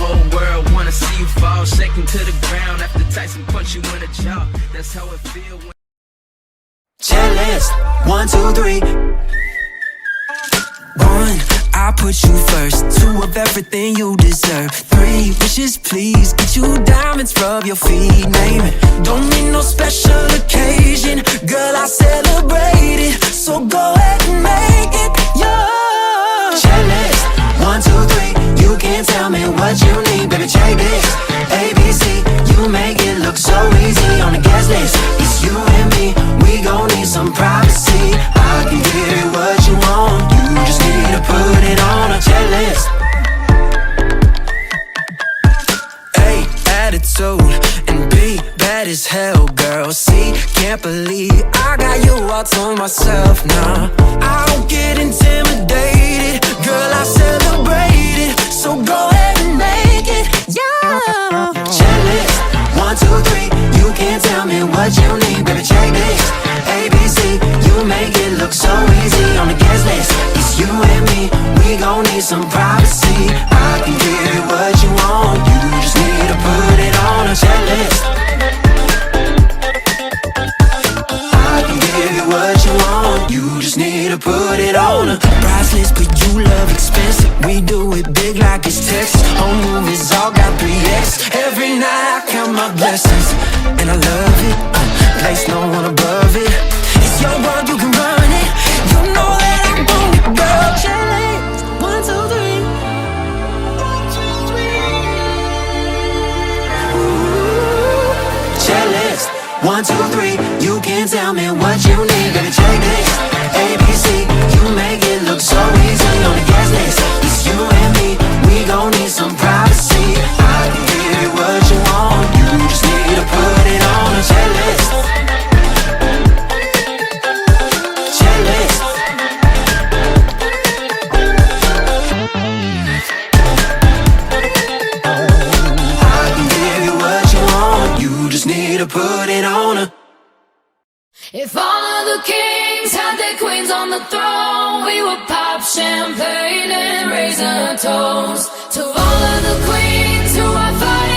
whole world wanna see you fall, shaking to the ground after Tyson punch you in the jaw. That's how it feel when Checklist 1, 2, 3. 1, I put you first. 2 of everything you deserve. 3 wishes please, get you diamonds, rub your feet, name it. Don't need no special occasion, girl, I celebrate it. So go ahead and make it yours. Checklist 1, 2, 3. You can't tell me what you need, baby, check this. ABC, you make it look so easy on the guest list. It's you and me, we gon' need some privacy. I can give you what you want, you just need to put it on a checklist. A, attitude, and B, bad as hell, girl. C, can't believe I got you all to myself now. I don't get intimidated, girl, I celebrate it. So go ahead and make it, yeah. Checklist 1, 2, 3. You can't tell me what you need, baby, check this. ABC, you make it look so easy on the guest list. It's you and me, we gon' need some privacy. I can give you what you want, you just need to put it on a checklist. I can give you what you want, you just need to put it on a priceless, but you love expensive. We do it big like it's Texas. Home movies all got 3X. Every night I count my blessings, and I love it. Place no one above it. It's your world, you can run it. You know that I want it, girl. Checklist 1, 2, 3. Checklist 1, 2, 3. You can't tell me what you need, baby, check this. ABC, you make it look so easy on the guest list. It's you and me, we gon' need some privacy. I can give you what you want, you just need to put it on a checklist. Checklist. I can give you what you want, you just need to put it on a. If all of the kings had their queens on the throne, we would pop champagne and raise a toast to all of the queens who are fighting